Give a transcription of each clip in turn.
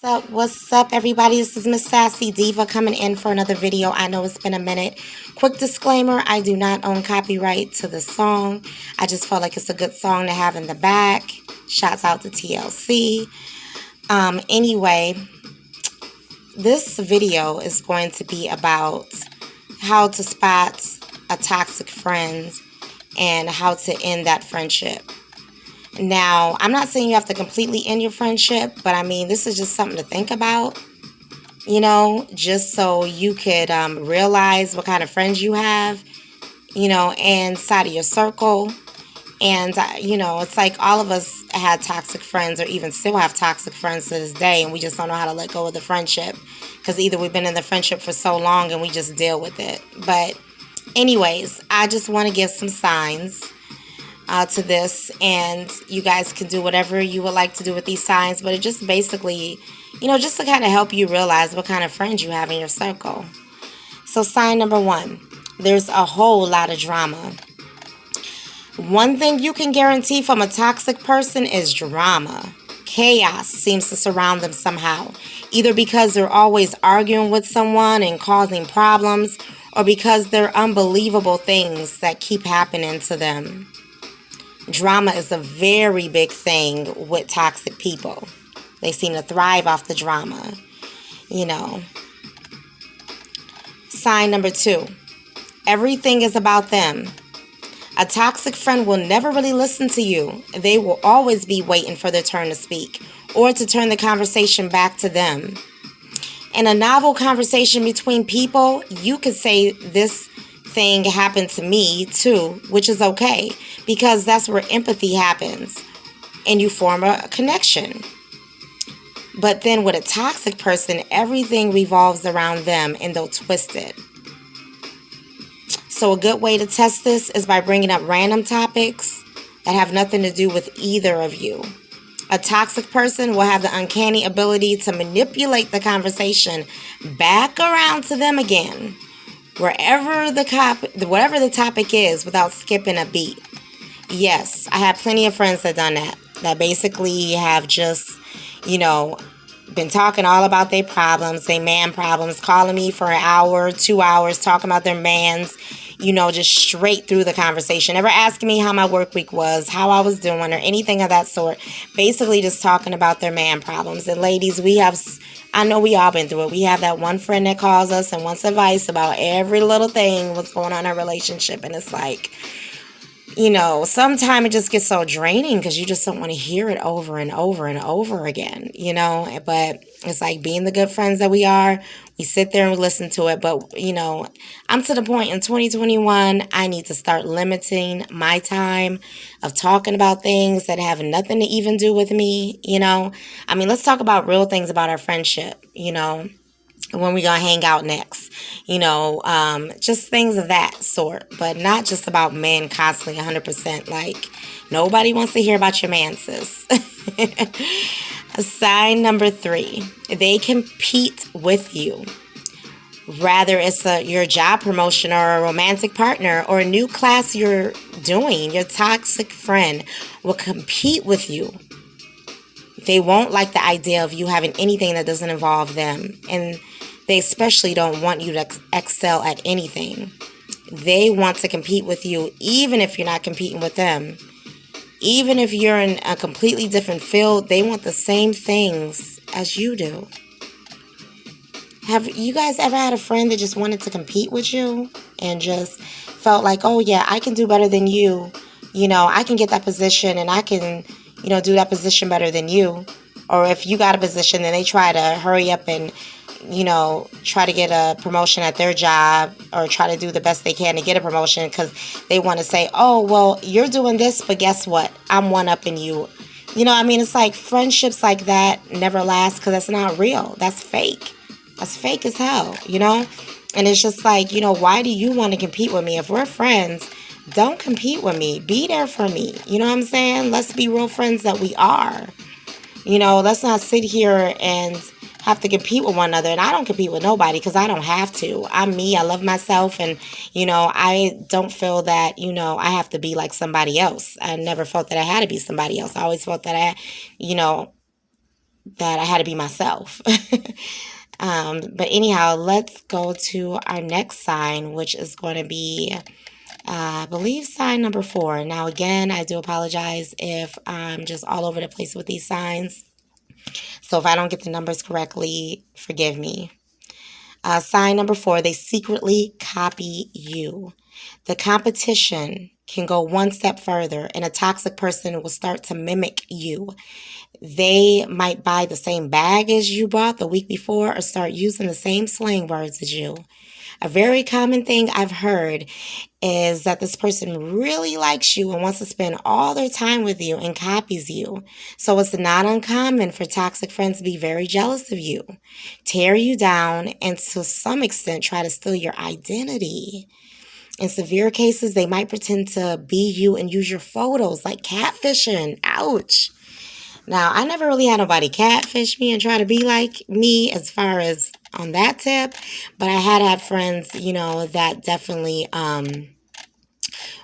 What's up, everybody? This is Miss Sassy Diva coming in for another video. I know it's been a minute. Quick disclaimer, I do not own copyright to this song. I just felt like it's a good song to have in the back. Shouts out to TLC. Anyway, this video is going to be about how to spot a toxic friend and how to end that friendship. Now, I'm not saying you have to completely end your friendship, but I mean, this is just something to think about, just so you could realize what kind of friends you have, inside of your circle. And, it's like all of us had toxic friends or even still have toxic friends to this day, and we just don't know how to let go of the friendship because either we've been in the friendship for so long and we just deal with it. But anyways, I just want to give some signs to this, and you guys can do whatever you would like to do with these signs, but it just basically, just to kind of help you realize what kind of friends you have in your circle. So sign number 1, there's a whole lot of drama. One thing you can guarantee from a toxic person is drama. Chaos seems to surround them somehow, either because they're always arguing with someone and causing problems, or because there are unbelievable things that keep happening to them. Drama is a very big thing with toxic people. They seem to thrive off the drama, Sign number 2, everything is about them. A toxic friend will never really listen to you. They will always be waiting for their turn to speak or to turn the conversation back to them. In a novel conversation between people, you could say this thing happened to me too, which is okay, because that's where empathy happens and you form a connection. But then with a toxic person, everything revolves around them and they'll twist it. So a good way to test this is by bringing up random topics that have nothing to do with either of you. A toxic person will have the uncanny ability to manipulate the conversation back around to them again, whatever the topic is, without skipping a beat. Yes, I have plenty of friends that done that basically have just, been talking all about their problems, their man problems, calling me for an hour, 2 hours, talking about their mans, just straight through the conversation, never asking me how my work week was, how I was doing, or anything of that sort. Basically just talking about their man problems. And ladies, I know we all been through it. We have that one friend that calls us and wants advice about every little thing, what's going on in our relationship. And it's like, sometimes it just gets so draining because you just don't want to hear it over and over and over again, But it's like being the good friends that we are, we sit there and we listen to it. But, I'm to the point in 2021, I need to start limiting my time of talking about things that have nothing to even do with me, I mean, let's talk about real things about our friendship, when we gonna hang out next, just things of that sort, but not just about men constantly 100%. Like, nobody wants to hear about your man, sis. Sign number 3, they compete with you. Rather it's your job promotion or a romantic partner or a new class you're doing, your toxic friend will compete with you. They won't like the idea of you having anything that doesn't involve them. And they especially don't want you to excel at anything. They want to compete with you even if you're not competing with them. Even if you're in a completely different field, they want the same things as you do. Have you guys ever had a friend that just wanted to compete with you and just felt like, oh yeah, I can do better than you. I can get that position and I can, do that position better than you. Or if you got a position, then they try to hurry up and, try to get a promotion at their job or try to do the best they can to get a promotion because they want to say, oh, well, you're doing this, but guess what? I'm one-upping you. It's like friendships like that never last because that's not real. That's fake. That's fake as hell, And it's just like, why do you want to compete with me? If we're friends, don't compete with me. Be there for me. You know what I'm saying? Let's be real friends that we are. Let's not sit here and have to compete with one another. And I don't compete with nobody because I don't have to. I'm me. I love myself. And, I don't feel that, I have to be like somebody else. I never felt that I had to be somebody else. I always felt that I that I had to be myself. But anyhow, let's go to our next sign, which is going to be, I believe, sign number 4. Now, again, I do apologize if I'm just all over the place with these signs. So if I don't get the numbers correctly, forgive me. Sign number 4, they secretly copy you. The competition can go one step further, and a toxic person will start to mimic you. They might buy the same bag as you bought the week before or start using the same slang words as you. A very common thing I've heard is that this person really likes you and wants to spend all their time with you and copies you. So it's not uncommon for toxic friends to be very jealous of you, tear you down, and to some extent try to steal your identity. In severe cases, they might pretend to be you and use your photos, like catfishing. Ouch. Now, I never really had nobody catfish me and try to be like me as far as on that tip, but I had friends, that definitely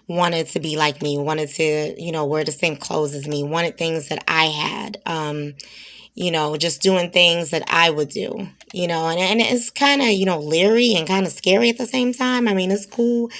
wanted to be like me, wanted to, wear the same clothes as me, wanted things that I had, just doing things that I would do, and it's kind of, leery and kind of scary at the same time. I mean, it's cool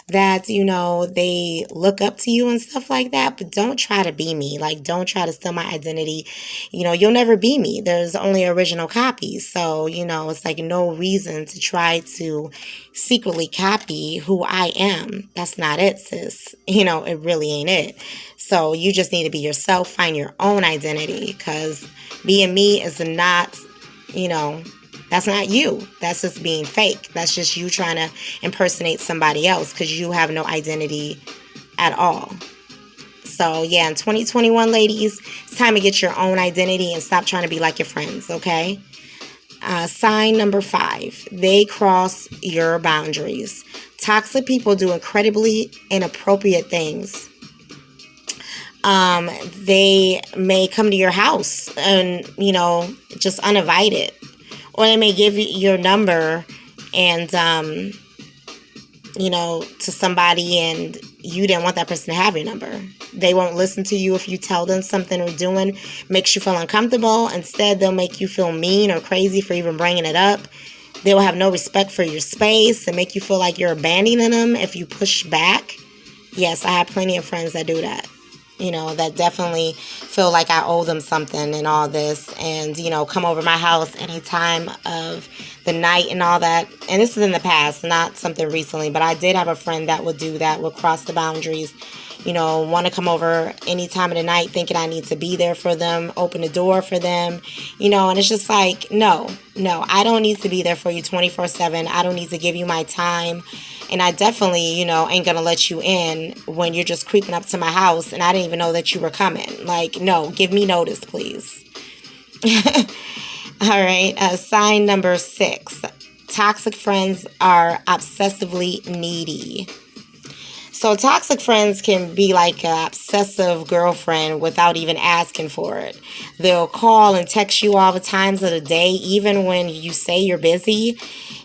that, they look up to you and stuff like that, but don't try to be me. Like, don't try to steal my identity. You'll never be me. There's only original copies. So, it's like no reason to try to secretly copy who I am. That's not it, sis. It really ain't it. So you just need to be yourself, find your own identity, because being me is not, that's not you. That's just being fake. That's just you trying to impersonate somebody else because you have no identity at all. So, yeah, in 2021, ladies, it's time to get your own identity and stop trying to be like your friends, okay? Sign number 5, they cross your boundaries. Toxic people do incredibly inappropriate things. They may come to your house and, just uninvited. Or they may give you your number and, to somebody and you didn't want that person to have your number. They won't listen to you if you tell them something or doing makes you feel uncomfortable. Instead, they'll make you feel mean or crazy for even bringing it up. They will have no respect for your space and make you feel like you're abandoning them if you push back. Yes, I have plenty of friends that do that. That definitely feel like I owe them something and all this and, come over my house any time of the night and all that. And this is in the past, not something recently, but I did have a friend that would do that, would cross the boundaries, want to come over any time of the night thinking I need to be there for them, open the door for them, and it's just like, no, I don't need to be there for you 24/7. I don't need to give you my time. And I definitely, ain't going to let you in when you're just creeping up to my house and I didn't even know that you were coming. Like, no, give me notice, please. All right. Sign number 6. Toxic friends are obsessively needy. So toxic friends can be like an obsessive girlfriend without even asking for it. They'll call and text you all the times of the day, even when you say you're busy,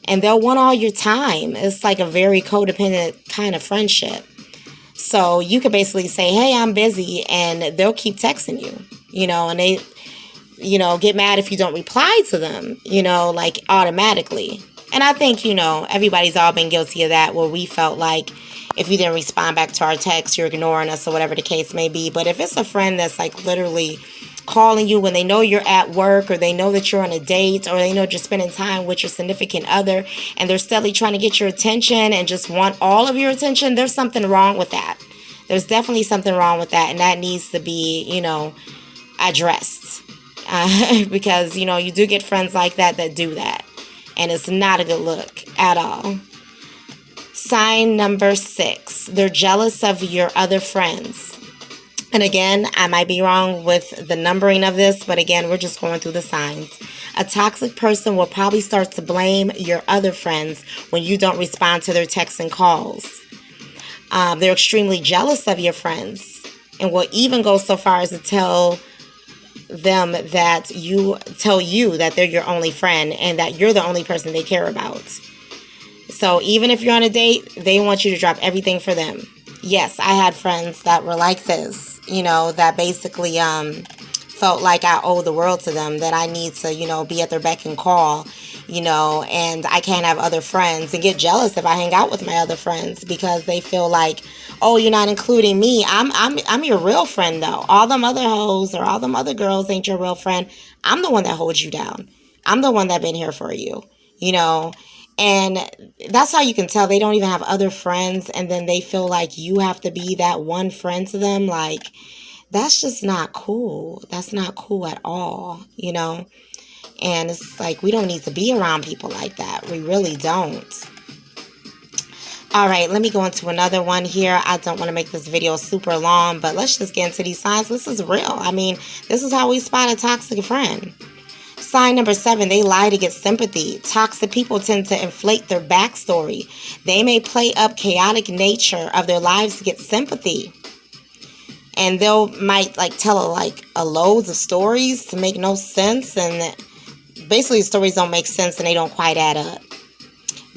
and they'll want all your time. It's like a very codependent kind of friendship. So you could basically say, hey, I'm busy, and they'll keep texting you, and they, get mad if you don't reply to them, like automatically. And I think, everybody's all been guilty of that, where we felt like if you didn't respond back to our text, you're ignoring us or whatever the case may be. But if it's a friend that's like literally calling you when they know you're at work or they know that you're on a date or they know you're spending time with your significant other and they're steadily trying to get your attention and just want all of your attention, there's something wrong with that. There's definitely something wrong with that, and that needs to be, addressed. Because, you do get friends like that do that. And it's not a good look at all. Sign number 6, they're jealous of your other friends. And again, I might be wrong with the numbering of this, but again, we're just going through the signs. A toxic person will probably start to blame your other friends when you don't respond to their texts and calls. They're extremely jealous of your friends and will even go so far as to tell you that they're your only friend and that you're the only person they care about. So even if you're on a date, they want you to drop everything for them. Yes, I had friends that were like this, that basically felt like I owe the world to them, that I need to, be at their beck and call, and I can't have other friends, and get jealous if I hang out with my other friends because they feel like, oh, you're not including me. I'm your real friend though. All them other hoes or all them other girls ain't your real friend. I'm the one that holds you down. I'm the one that been here for you, and that's how you can tell they don't even have other friends, and then they feel like you have to be that one friend to them. Like, that's just not cool. That's not cool at all, And it's like, we don't need to be around people like that. We really don't. All right, let me go into another one here. I don't want to make this video super long, but let's just get into these signs. This is real. I mean, this is how we spot a toxic friend. Sign number 7, they lie to get sympathy. Toxic people tend to inflate their backstory. They may play up chaotic nature of their lives to get sympathy. And might tell a loads of stories to make no sense, and basically stories don't make sense and they don't quite add up.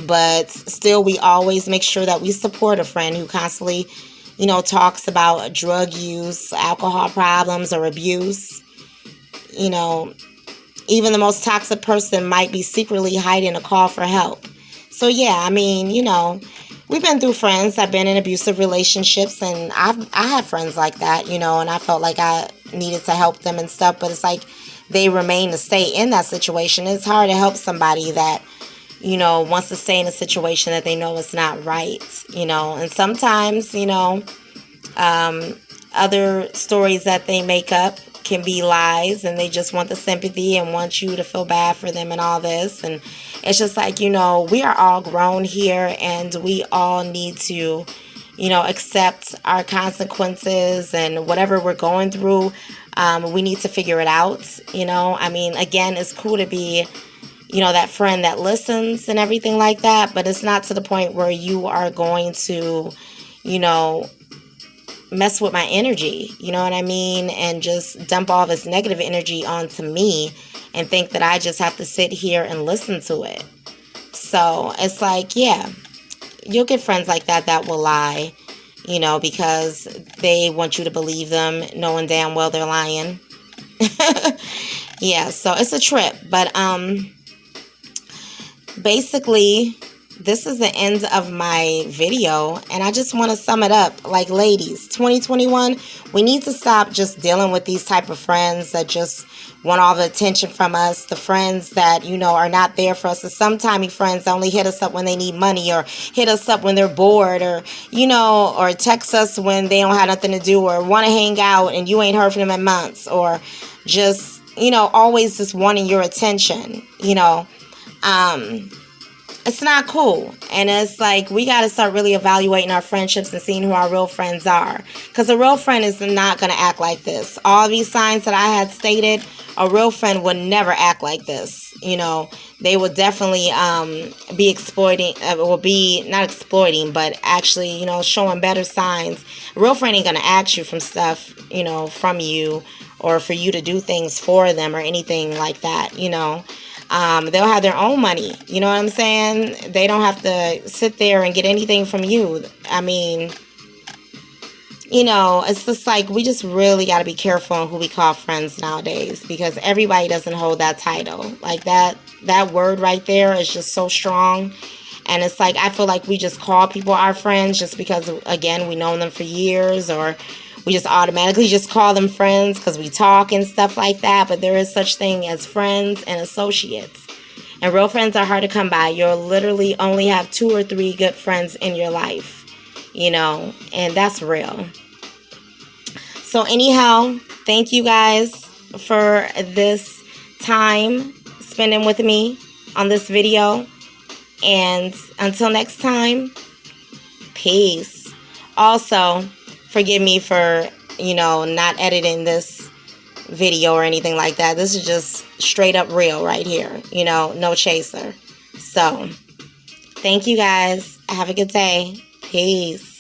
But still, we always make sure that we support a friend who constantly, talks about drug use, alcohol problems, or abuse. Even the most toxic person might be secretly hiding a call for help. So yeah, I mean, we've been through friends. I've been in abusive relationships, and I had friends like that, and I felt like I needed to help them and stuff. But it's like they remain to stay in that situation. It's hard to help somebody that, wants to stay in a situation that they know is not right, And sometimes, other stories that they make up can be lies, and they just want the sympathy and want you to feel bad for them and all this. And it's just like, we are all grown here, and we all need to, accept our consequences and whatever we're going through. We need to figure it out. I mean, again, it's cool to be, that friend that listens and everything like that, but it's not to the point where you are going to, mess with my energy, you know what I mean? And just dump all this negative energy onto me and think that I just have to sit here and listen to it. So it's like, yeah, you'll get friends like that will lie, because they want you to believe them, knowing damn well they're lying. Yeah, so it's a trip. But basically, this is the end of my video, and I just want to sum it up. Like, ladies, 2021, we need to stop just dealing with these type of friends that just want all the attention from us. The friends that, are not there for us. The sometimey friends that only hit us up when they need money, or hit us up when they're bored, or, or text us when they don't have nothing to do, or want to hang out and you ain't heard from them in months, or just, always just wanting your attention, It's not cool. And it's like, we got to start really evaluating our friendships and seeing who our real friends are. Because a real friend is not going to act like this. All these signs that I had stated, a real friend would never act like this. They would definitely be exploiting, or be not exploiting, but actually, showing better signs. A real friend ain't going to ask you from stuff, from you, or for you to do things for them or anything like that, They'll have their own money. You know what I'm saying? They don't have to sit there and get anything from you. I mean, it's just like, we just really got to be careful on who we call friends nowadays, because everybody doesn't hold that title. Like, that word right there is just so strong. And it's like, I feel like we just call people our friends just because, again, we known them for years, or we just automatically just call them friends because we talk and stuff like that. But there is such thing as friends and associates. And real friends are hard to come by. You'll literally only have 2 or 3 good friends in your life, and that's real. So anyhow, thank you guys for this time spending with me on this video. And until next time, peace. Also, forgive me for, not editing this video or anything like that. This is just straight up real right here. No chaser. So, thank you guys. Have a good day. Peace.